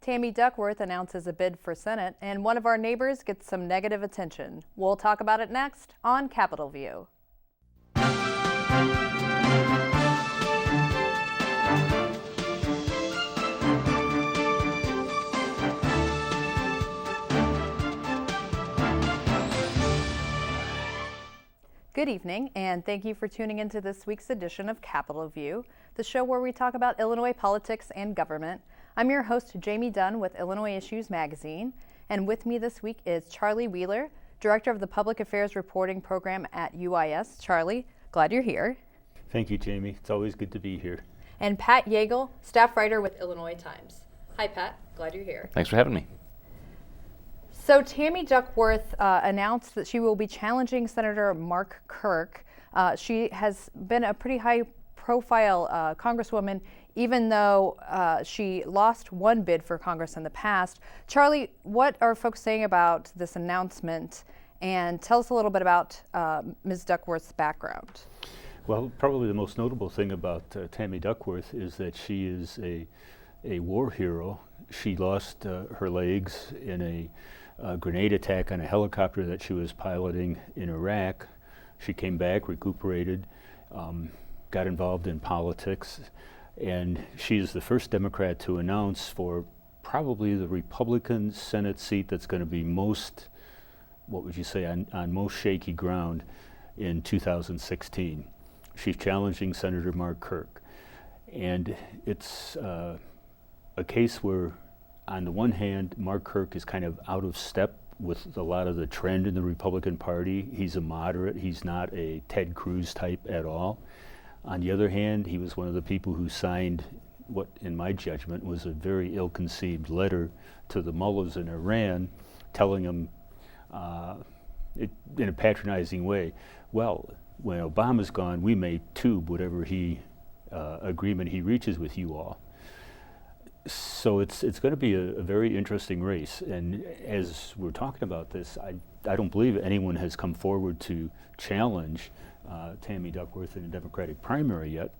Tammy Duckworth announces a bid for Senate, and one of our neighbors gets some negative attention. We'll talk about it next on CapitolView. Good evening, and thank you for tuning into this week's edition of CapitolView, the show where we talk about Illinois politics and government. I'm your host, Jamey Dunn with Illinois Issues Magazine, and with me this week is Charlie Wheeler, Director of the Public Affairs Reporting Program at UIS. Charlie, glad you're here. Thank you, Jamie. It's always good to be here. And Pat Yeagle, staff writer with Illinois Times. Hi, Pat. Glad you're here. Thanks for having me. So Tammy Duckworth announced that she will be challenging Senator Mark Kirk. She has been a pretty high-profile Congresswoman, even though she lost one bid for Congress in the past. Charlie, what are folks saying about this announcement? And tell us a little bit about Ms. Duckworth's background. Well, probably the most notable thing about Tammy Duckworth is that she is a war hero. She lost her legs in a grenade attack on a helicopter that she was piloting in Iraq. She came back, recuperated, got involved in politics, and she is the first Democrat to announce for probably the Republican Senate seat that's going to be most, what would you say, on most shaky ground in 2016. She's challenging Senator Mark Kirk. And it's a case where, on the one hand, Mark Kirk is kind of out of step with a lot of the trend in the Republican Party. He's a moderate. He's not a Ted Cruz type at all. On the other hand, he was one of the people who signed what, in my judgment, was a very ill-conceived letter to the mullahs in Iran, telling them in a patronizing way, well, when Obama's gone, we may tube whatever agreement he reaches with you all. So it's going to be a very interesting race, and as we're talking about this, I don't believe anyone has come forward to challenge Tammy Duckworth in a Democratic primary yet,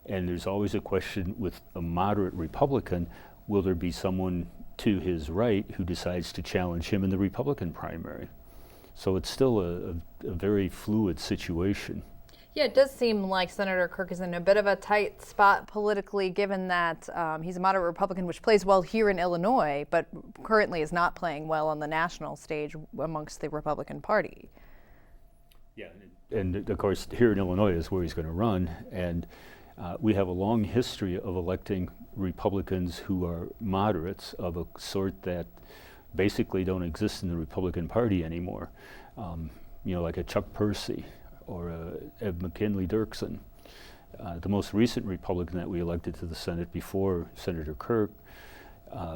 and there's always a question with a moderate Republican, will there be someone to his right who decides to challenge him in the Republican primary? So it's still a very fluid situation. Yeah, it does seem like Senator Kirk is in a bit of a tight spot politically, given that he's a moderate Republican, which plays well here in Illinois, but currently is not playing well on the national stage amongst the Republican Party. Yeah, and of course, here in Illinois is where he's going to run, and we have a long history of electing Republicans who are moderates of a sort that basically don't exist in the Republican Party anymore. Like a Chuck Percy or Ed McKinley Dirksen. The most recent Republican that we elected to the Senate before Senator Kirk,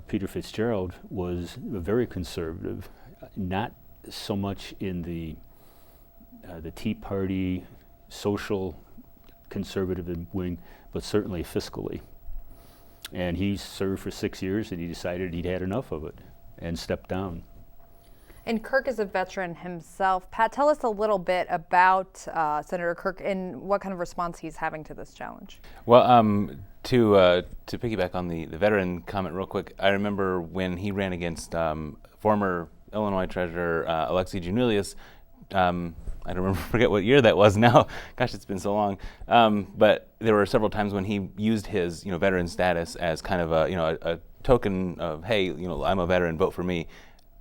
Peter Fitzgerald, was very conservative, not so much in the Tea Party social conservative wing, but certainly fiscally. And he served for 6 years, and he decided he'd had enough of it and stepped down. And Kirk is a veteran himself. Pat, tell us a little bit about Senator Kirk and what kind of response he's having to this challenge. Well, to piggyback on the veteran comment real quick, I remember when he ran against former Illinois Treasurer Alexi Giannoulias. I don't forget what year that was now. Gosh, it's been so long. But there were several times when he used his veteran status as kind of a token of, hey, I'm a veteran, vote for me.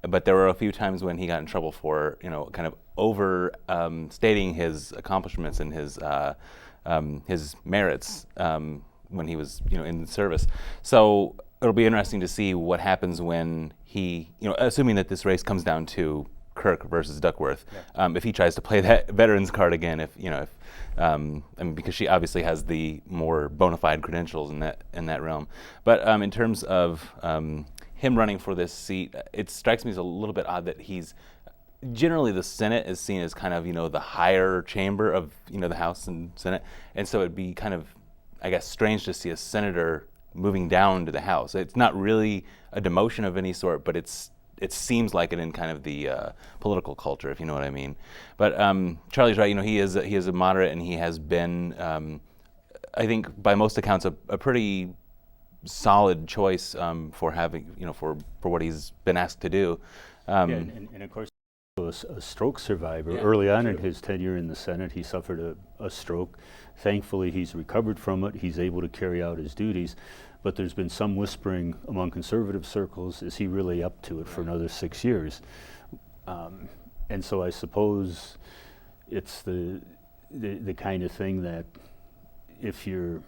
But there were a few times when he got in trouble for, kind of stating his accomplishments and his merits when he was, in service. So it'll be interesting to see what happens when he, assuming that this race comes down to Kirk versus Duckworth, if he tries to play that veterans card again, because she obviously has the more bona fide credentials in that realm. But in terms of him running for this seat, it strikes me as a little bit odd that he's generally, the Senate is seen as kind of the higher chamber of the House and Senate, and so it'd be kind of, I guess, strange to see a senator moving down to the House. It's not really a demotion of any sort, but it seems like it in kind of the political culture, if you know what I mean. But Charlie's right. He is a moderate, and he has been, I think, by most accounts, a pretty solid choice for having, for what he's been asked to do. And of course, he was a stroke survivor. Yeah, Early on true. in his tenure in the Senate, he suffered a stroke. Thankfully, he's recovered from it. He's able to carry out his duties. But there's been some whispering among conservative circles, is he really up to it for another 6 years? And so I suppose it's the kind of thing that if you're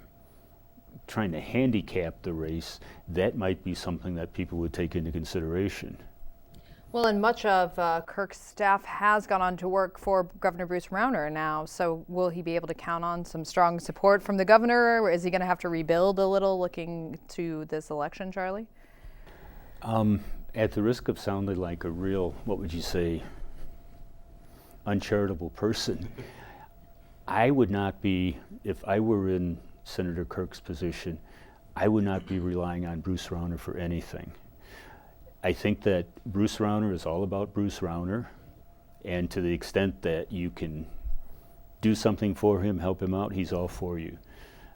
trying to handicap the race, that might be something that people would take into consideration. Well, and much of Kirk's staff has gone on to work for Governor Bruce Rauner now, so will he be able to count on some strong support from the governor, or is he going to have to rebuild a little looking to this election, Charlie? At the risk of sounding like a real, what would you say, uncharitable person, I would not be, if I were in Senator Kirk's position, I would not be relying on Bruce Rauner for anything. I think that Bruce Rauner is all about Bruce Rauner, and to the extent that you can do something for him, help him out, he's all for you.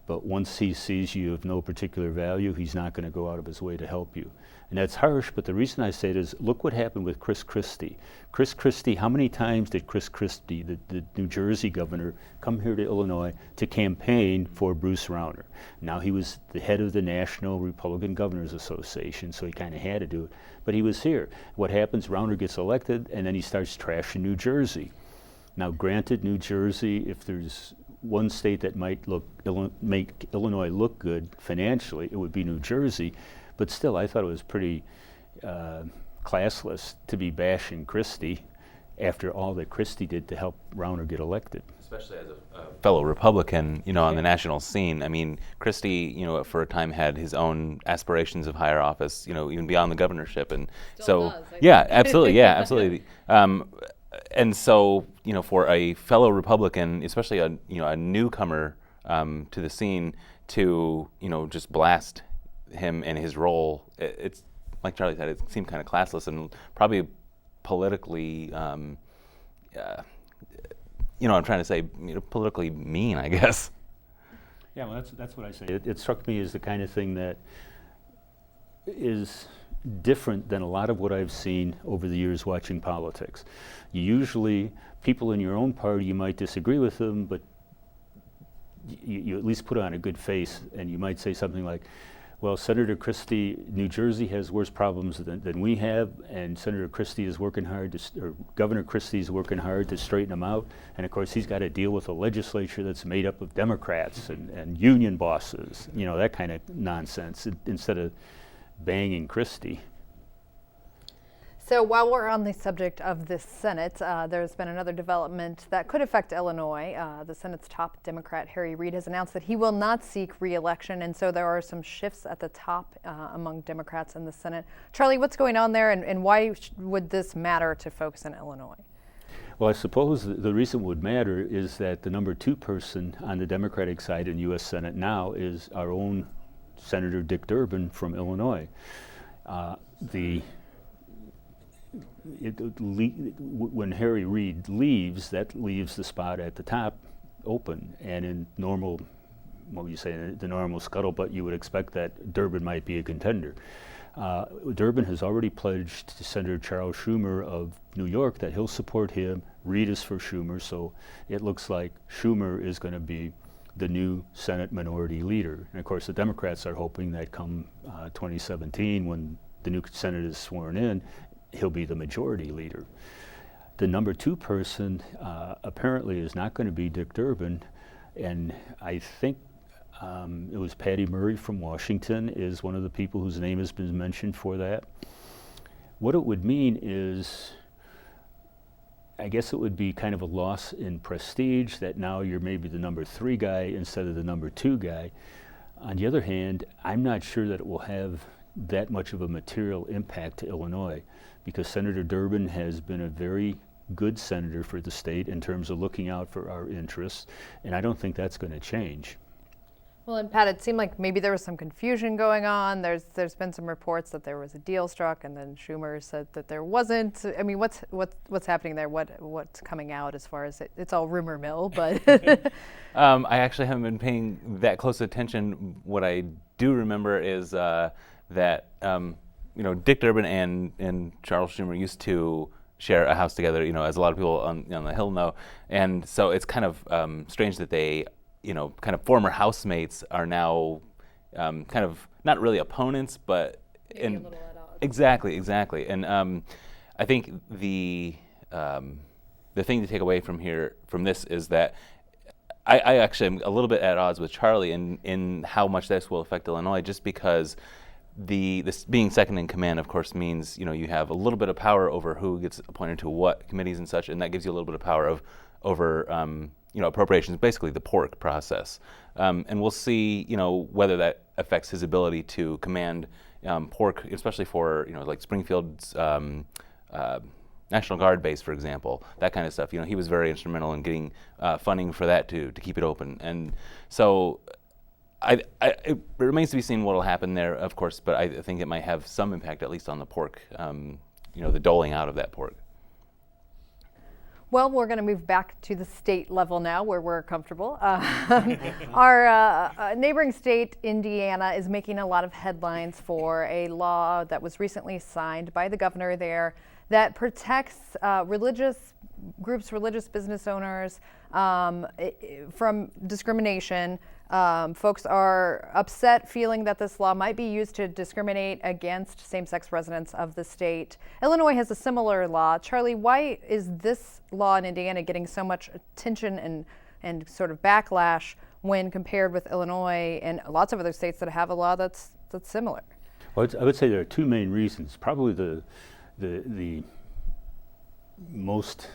But once he sees you of no particular value, he's not going to go out of his way to help you. And that's harsh, but the reason I say it is, look what happened with Chris Christie. Chris Christie, how many times did Chris Christie, the New Jersey governor, come here to Illinois to campaign for Bruce Rauner? Now, he was the head of the National Republican Governors Association, so he kind of had to do it. But he was here. What happens, Rauner gets elected, and then he starts trashing New Jersey. Now, granted, New Jersey, if there's one state that might make Illinois look good financially, it would be New Jersey. But still, I thought it was pretty classless to be bashing Christie after all that Christie did to help Rauner get elected. Especially as a fellow Republican, on the national scene. I mean, Christie, for a time had his own aspirations of higher office, even beyond the govenorship, and Still does, yeah, absolutely, absolutely. And so, for a fellow Republican, especially a newcomer to the scene, to just blast him and his role, it's like Charlie said, it seemed kind of classless and probably politically, I'm trying to say, politically mean, I guess. Yeah, well, that's what I say. It struck me as the kind of thing that is different than a lot of what I've seen over the years watching politics. Usually, people in your own party, you might disagree with them, but you at least put on a good face, and you might say something like, well, Senator Christie, New Jersey has worse problems than we have, and Senator Christie is working hard, or Governor Christie is working hard to straighten them out. And of course, he's got to deal with a legislature that's made up of Democrats and union bosses, that kind of nonsense, instead of banging Christie. So while we're on the subject of the Senate, there's been another development that could affect Illinois. The Senate's top Democrat, Harry Reid, has announced that he will not seek re-election, and so there are some shifts at the top among Democrats in the Senate. Charlie, what's going on there, and why would this matter to folks in Illinois? Well, I suppose the reason it would matter is that the number 2 person on the Democratic side in U.S. Senate now is our own Senator Dick Durbin from Illinois. When Harry Reid leaves, that leaves the spot at the top open. And in normal, what would you say, the normal scuttlebutt, you would expect that Durbin might be a contender. Durbin has already pledged to Senator Charles Schumer of New York that he'll support him. Reid is for Schumer, so it looks like Schumer is going to be the new Senate minority leader. And of course, the Democrats are hoping that come 2017, when the new Senate is sworn in, he'll be the majority leader. The number 2 person apparently is not going to be Dick Durbin, and I think it was Patty Murray from Washington is one of the people whose name has been mentioned for that. What it would mean is, I guess it would be kind of a loss in prestige that now you're maybe the number 3 guy instead of the number 2 guy. On the other hand, I'm not sure that it will have that much of a material impact to Illinois, because Senator Durbin has been a very good senator for the state in terms of looking out for our interests, and I don't think that's going to change. Well, and Pat, it seemed like maybe there was some confusion going on. There's been some reports that there was a deal struck, and then Schumer said that there wasn't. I mean, what's happening there? What's coming out as far as it's all rumor mill, but I actually haven't been paying that close attention. What I do remember is that Dick Durbin and Charles Schumer used to share a house together. As a lot of people on the Hill know, and so it's kind of strange that they, kind of former housemates are now kind of not really opponents, but maybe a little at odds. Exactly. And I think the thing to take away from this is that I actually am a little bit at odds with Charlie in how much this will affect Illinois, just because this being second in command, of course, means you have a little bit of power over who gets appointed to what committees and such, and that gives you a little bit of power over appropriations, basically the pork process. And we'll see, whether that affects his ability to command pork, especially for, like Springfield's National Guard base, for example, that kind of stuff. He was very instrumental in getting funding for that to keep it open. And so it remains to be seen what will happen there, of course, but I think it might have some impact, at least on the pork, the doling out of that pork. Well, we're going to move back to the state level now, where we're comfortable. Our neighboring state, Indiana, is making a lot of headlines for a law that was recently signed by the governor there that protects religious groups, religious business owners from discrimination. Folks are upset, feeling that this law might be used to discriminate against same-sex residents of the state. Illinois has a similar law. Charlie, why is this law in Indiana getting so much attention and sort of backlash when compared with Illinois and lots of other states that have a law that's similar? Well, I would say there are two main reasons. Probably the most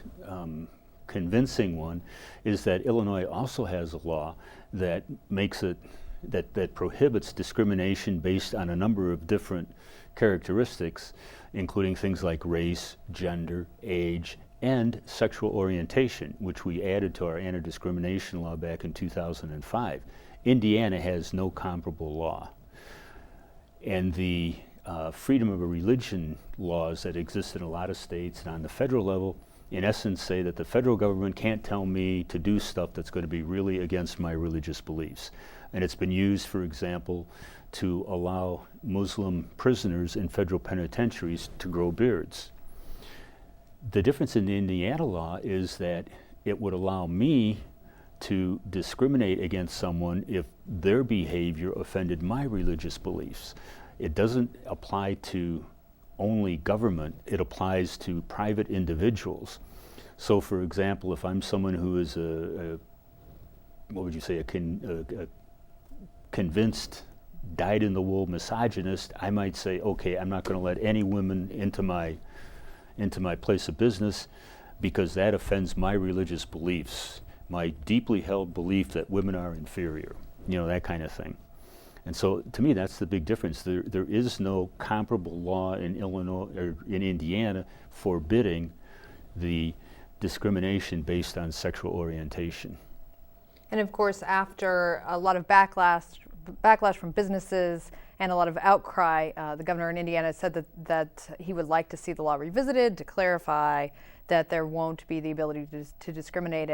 convincing one is that Illinois also has a law that makes it that prohibits discrimination based on a number of different characteristics, including things like race, gender, age, and sexual orientation, which we added to our anti-discrimination law back in 2005. Indiana has no comparable law. And the freedom of religion laws that exist in a lot of states and on the federal level, in essence, say that the federal government can't tell me to do stuff that's going to be really against my religious beliefs. And it's been used, for example, to allow Muslim prisoners in federal penitentiaries to grow beards. The difference in the Indiana law is that it would allow me to discriminate against someone if their behavior offended my religious beliefs. It doesn't apply to only government, it applies to private individuals. So, for example, if I'm someone who is a convinced, dyed-in-the-wool misogynist, I might say, okay, I'm not going to let any women into my place of business because that offends my religious beliefs, my deeply held belief that women are inferior, that kind of thing. And so, to me, that's the big difference. There is no comparable law in Illinois or in Indiana forbidding the discrimination based on sexual orientation. And of course, after a lot of backlash from businesses and a lot of outcry, the governor in Indiana said that he would like to see the law revisited to clarify that there won't be the ability to discriminate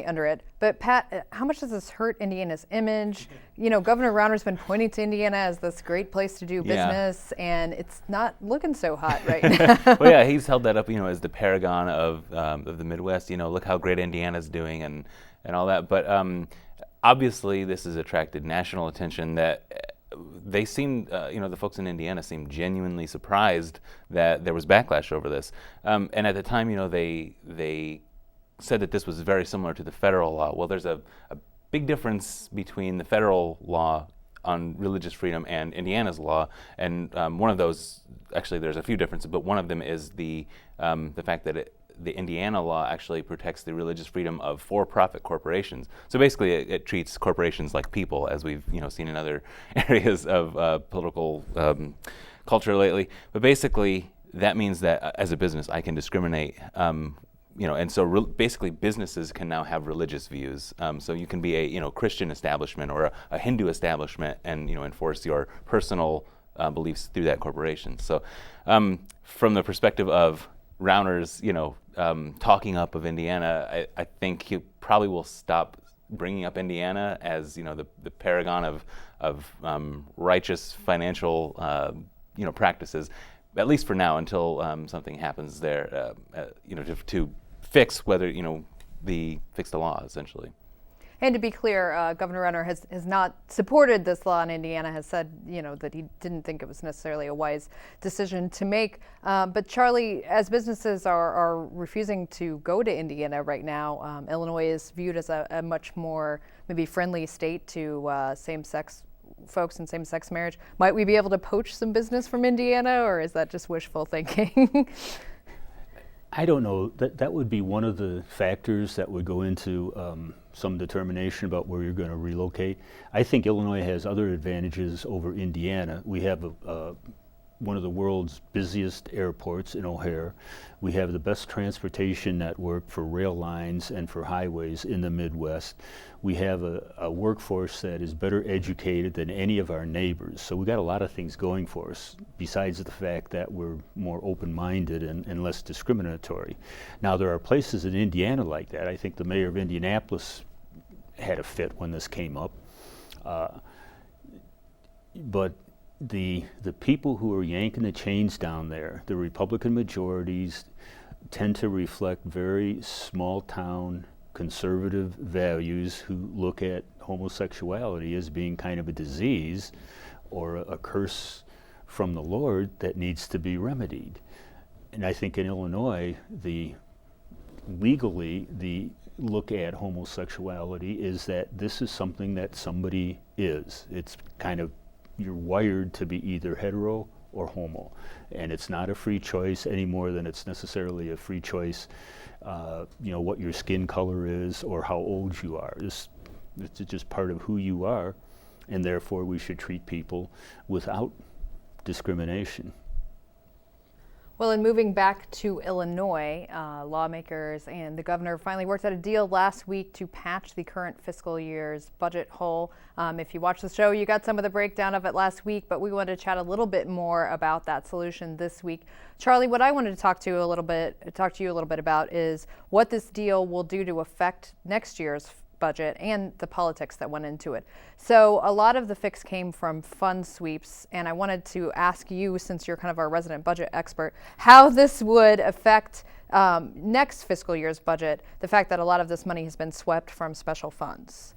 under it. But Pat, how much does this hurt Indiana's image? Governor Rauner's been pointing to Indiana as this great place to do business, and it's not looking so hot right now. Well, yeah, he's held that up, as the paragon of the Midwest. Look how great Indiana's doing and all that. But obviously, this has attracted national attention. That they seem, the folks in Indiana seem genuinely surprised that there was backlash over this. And at the time, they said that this was very similar to the federal law. Well, there's a big difference between the federal law on religious freedom and Indiana's law, and one of those, actually there's a few differences, but one of them is the fact that the Indiana law actually protects the religious freedom of for-profit corporations. So basically it treats corporations like people, as we've seen in other areas of political culture lately. But basically that means that as a business I can discriminate and so basically businesses can now have religious views. So you can be a Christian establishment or a Hindu establishment, and enforce your personal beliefs through that corporation. So from the perspective of Rauner's, talking up of Indiana, I think he probably will stop bringing up Indiana as the paragon of righteous financial practices, at least for now, until something happens there, to fix fix the law essentially. And to be clear, Governor Rauner has not supported this law in Indiana, has said, that he didn't think it was necessarily a wise decision to make. But Charlie, as businesses are refusing to go to Indiana right now, Illinois is viewed as a much more maybe friendly state to same-sex folks and same-sex marriage. Might we be able to poach some business from Indiana, or is that just wishful thinking? I don't know. That would be one of the factors that would go into some determination about where you're going to relocate. I think Illinois has other advantages over Indiana. We have one of the world's busiest airports in O'Hare. We have the best transportation network for rail lines and for highways in the Midwest. We have a workforce that is better educated than any of our neighbors. So we got a lot of things going for us, besides the fact that we're more open-minded and less discriminatory. Now, there are places in Indiana like that. I think the mayor of Indianapolis had a fit when this came up. But the people who are yanking the chains down there, the Republican majorities, tend to reflect very small-town conservative values who look at homosexuality as being kind of a disease or a curse from the Lord that needs to be remedied. And I think in Illinois, legally, the look at homosexuality is that this is something that somebody is. It's kind of, you're wired to be either hetero or homo, and it's not a free choice any more than it's necessarily a free choice, what your skin color is or how old you are. It's just part of who you are, and therefore we should treat people without discrimination. Well, in moving back to Illinois, lawmakers and the governor finally worked out a deal last week to patch the current fiscal year's budget hole. If you watched the show, you got some of the breakdown of it last week, but we wanted to chat a little bit more about that solution this week. Charlie, what I wanted to talk to you a little bit about is what this deal will do to affect next year's budget and the politics that went into it. So a lot of the fix came from fund sweeps, and I wanted to ask you, since you're kind of our resident budget expert, how this would affect next fiscal year's budget, the fact that a lot of this money has been swept from special funds.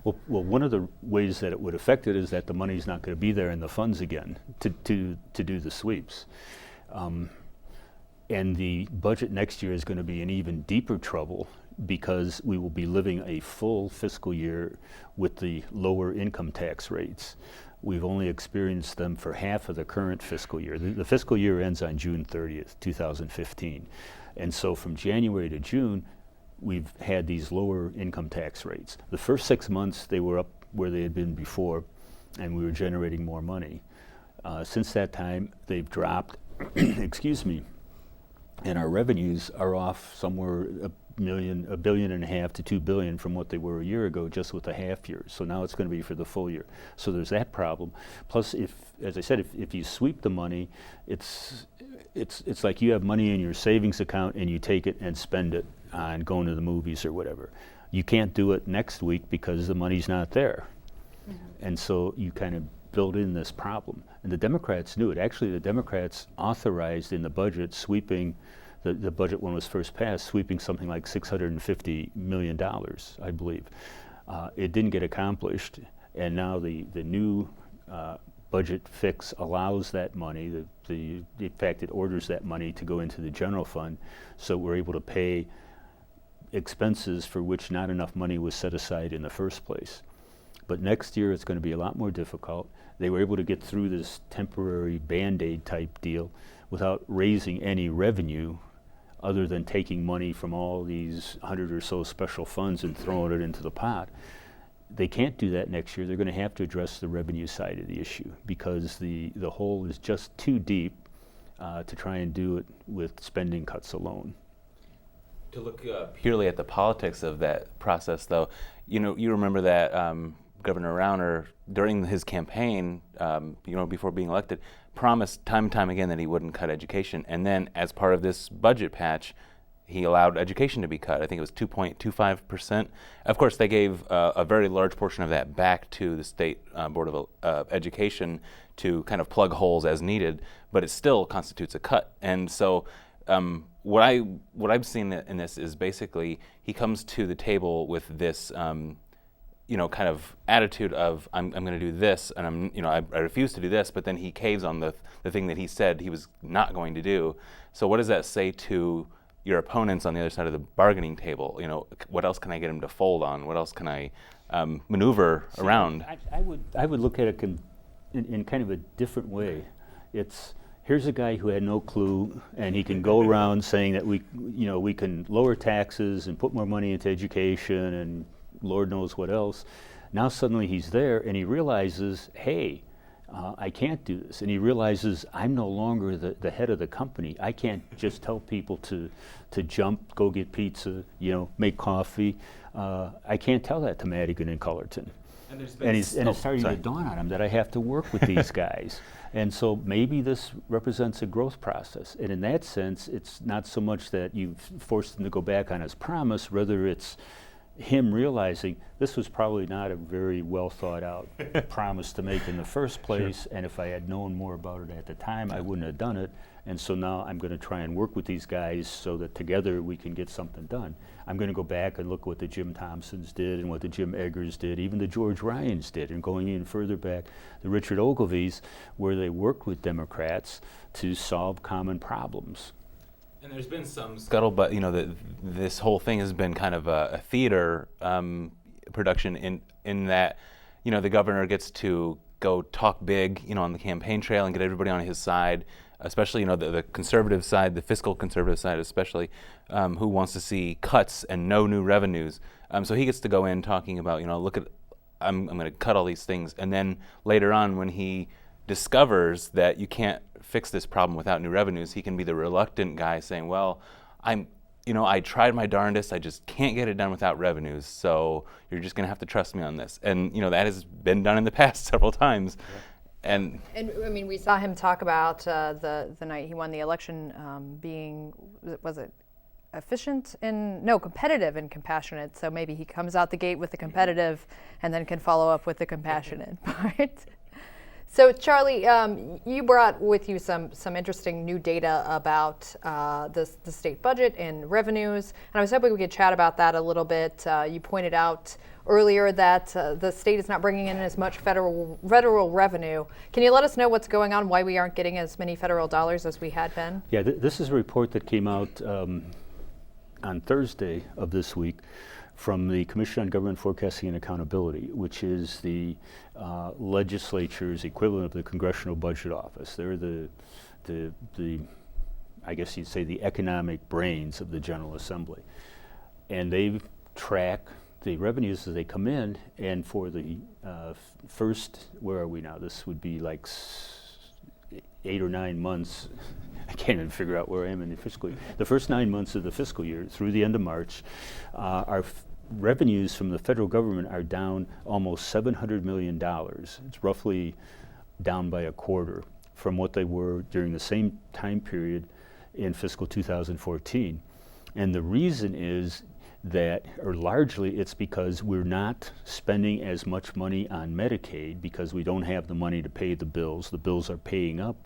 Well, one of the ways that it would affect it is that the money's not going to be there in the funds again to do the sweeps. And the budget next year is going to be in even deeper trouble because we will be living a full fiscal year with the lower income tax rates. We've only experienced them for half of the current fiscal year. The fiscal year ends on June 30th, 2015. And so from January to June, we've had these lower income tax rates. The first 6 months, they were up where they had been before, and we were generating more money. Since that time, they've dropped, excuse me, and our revenues are off somewhere $1.5 billion to $2 billion from what they were a year ago, just with a half year. So now it's going to be for the full year. So there's that problem. Plus, as I said, if you sweep the money, it's like you have money in your savings account and you take it and spend it on going to the movies or whatever. You can't do it next week because the money's not there. Mm-hmm. And so you kind of build in this problem. And the Democrats knew it. Actually, the Democrats authorized in the budget sweeping, the budget when it was first passed, sweeping something like $650 million, I believe. It didn't get accomplished, and now the new budget fix allows that money, in fact, it orders that money to go into the general fund, so we're able to pay expenses for which not enough money was set aside in the first place. But next year it's going to be a lot more difficult. They were able to get through this temporary Band-Aid type deal without raising any revenue other than taking money from all these 100 or so special funds and throwing it into the pot. They can't do that next year. They're going to have to address the revenue side of the issue because the hole is just too deep to try and do it with spending cuts alone. To look purely at the politics of that process, though, you remember that Governor Rauner, during his campaign, before being elected, promised time and time again that he wouldn't cut education. And then as part of this budget patch, he allowed education to be cut. I think it was 2.25%. Of course, they gave a very large portion of that back to the State Board of Education to kind of plug holes as needed, but it still constitutes a cut. And so what I've seen in this is basically he comes to the table with this kind of attitude of I'm going to do this, and I refuse to do this, but then he caves on the thing that he said he was not going to do. So what does that say to your opponents on the other side of the bargaining table? What else can I get him to fold on? What else can I maneuver around? I would look at it in kind of a different way. Here's a guy who had no clue, and he can go around saying that we can lower taxes and put more money into education and Lord knows what else. Now suddenly he's there and he realizes, hey, I can't do this. And he realizes I'm no longer the head of the company. I can't just tell people to jump, go get pizza, make coffee. I can't tell that to Madigan and Cullerton. And it's starting to dawn on him that I have to work with these guys. And so maybe this represents a growth process. And in that sense, it's not so much that you've forced him to go back on his promise, rather it's him realizing this was probably not a very well thought out promise to make in the first place, and if I had known more about it at the time, I wouldn't have done it. And so now I'm going to try and work with these guys so that together we can get something done. I'm going to go back and look what the Jim Thompsons did and what the Jim Eggers did, even the George Ryans did, and going even further back, the Richard Ogilvies, where they worked with Democrats to solve common problems. And there's been some scuttlebutt, this whole thing has been kind of a theater production in that, the governor gets to go talk big, on the campaign trail and get everybody on his side, especially, the conservative side, the fiscal conservative side especially, who wants to see cuts and no new revenues. So he gets to go in talking about, look at, I'm going to cut all these things. And then later on when he discovers that you can't fix this problem without new revenues, he can be the reluctant guy saying, well, I tried my darndest, I just can't get it done without revenues, so you're just going to have to trust me on this. And, that has been done in the past several times. Yeah. And I mean, we saw him talk about the night he won the election being, was it competitive and compassionate. So maybe he comes out the gate with the competitive and then can follow up with the compassionate part. So Charlie, you brought with you some interesting new data about the state budget and revenues, and I was hoping we could chat about that a little bit. You pointed out earlier that the state is not bringing in as much federal revenue. Can you let us know what's going on, why we aren't getting as many federal dollars as we had been? Yeah, this is a report that came out on Thursday of this week from the Commission on Government Forecasting and Accountability, which is the legislature's equivalent of the Congressional Budget Office. They're the I guess you'd say the economic brains of the General Assembly. And they track the revenues as they come in, and for the first, where are we now? This would be like 8 or 9 months. I can't even figure out where I am in the fiscal year. The first 9 months of the fiscal year through the end of March, our revenues from the federal government are down almost $700 million. It's roughly down by a quarter from what they were during the same time period in fiscal 2014. And the reason is that, or largely it's because we're not spending as much money on Medicaid because we don't have the money to pay the bills. The bills are piling up.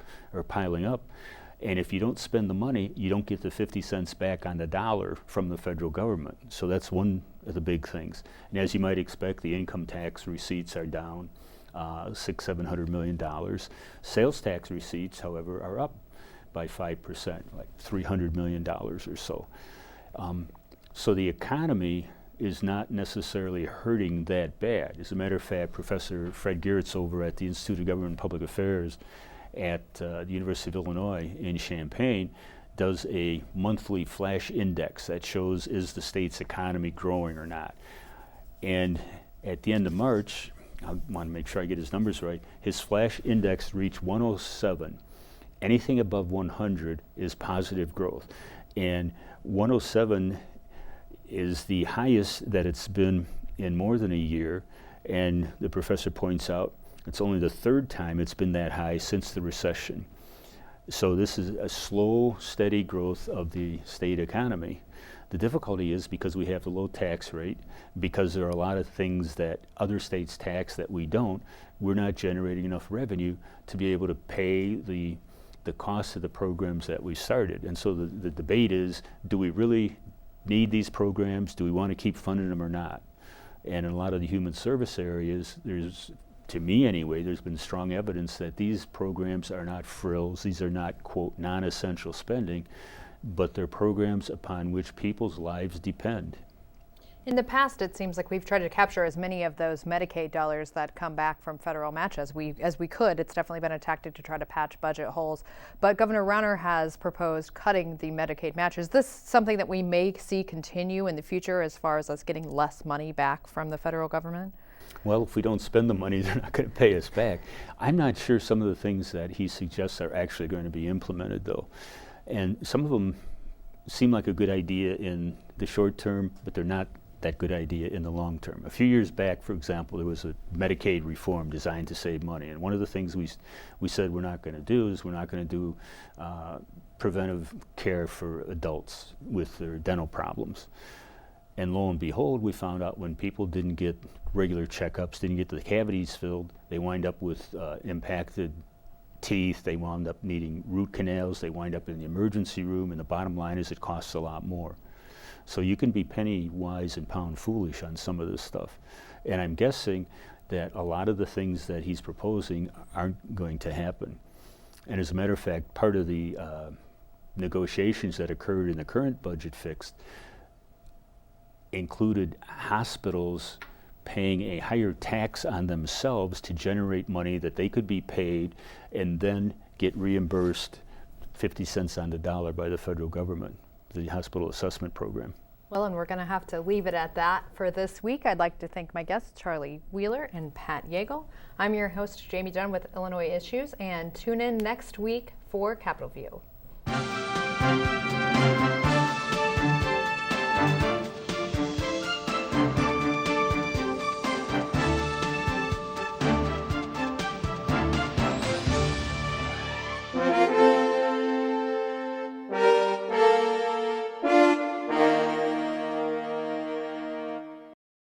And if you don't spend the money, you don't get the 50 cents back on the dollar from the federal government. So that's one of the big things. And as you might expect, the income tax receipts are down $600-700 million. Sales tax receipts, however, are up by 5%, like $300 million or so. So the economy is not necessarily hurting that bad. As a matter of fact, Professor Fred Geertz over at the Institute of Government and Public Affairs at the University of Illinois in Champaign does a monthly flash index that shows is the state's economy growing or not. And at the end of March, I want to make sure I get his numbers right, his flash index reached 107. Anything above 100 is positive growth. And 107 is the highest that it's been in more than a year, and the professor points out it's only the third time it's been that high since the recession. So this is a slow, steady growth of the state economy. The difficulty is because we have the low tax rate, because there are a lot of things that other states tax that we don't, we're not generating enough revenue to be able to pay the cost of the programs that we started. And so the debate is, do we really need these programs? Do we want to keep funding them or not? And in a lot of the human service areas, to me anyway, there's been strong evidence that these programs are not frills. These are not, quote, non-essential spending, but they're programs upon which people's lives depend. In the past, it seems like we've tried to capture as many of those Medicaid dollars that come back from federal match as we could. It's definitely been a tactic to try to patch budget holes. But Governor Rauner has proposed cutting the Medicaid match. Is this something that we may see continue in the future as far as us getting less money back from the federal government? Well, if we don't spend the money, they're not going to pay us back. I'm not sure some of the things that he suggests are actually going to be implemented, though. And some of them seem like a good idea in the short term, but they're not that good idea in the long term. A few years back, for example, there was a Medicaid reform designed to save money. And one of the things we said we're not going to do is we're not going to do preventive care for adults with their dental problems. And lo and behold, we found out when people didn't get regular checkups, didn't get the cavities filled, they wind up with impacted teeth, they wound up needing root canals, they wind up in the emergency room, and the bottom line is it costs a lot more. So you can be penny wise and pound foolish on some of this stuff. And I'm guessing that a lot of the things that he's proposing aren't going to happen. And as a matter of fact, part of the negotiations that occurred in the current budget fix included hospitals paying a higher tax on themselves to generate money that they could be paid and then get reimbursed 50 cents on the dollar by the federal government, the hospital assessment program. Well, and we're going to have to leave it at that for this week. I'd like to thank my guests, Charlie Wheeler and Pat Yeagle. I'm your host, Jamey Dunn with Illinois Issues, and tune in next week for Capitol View.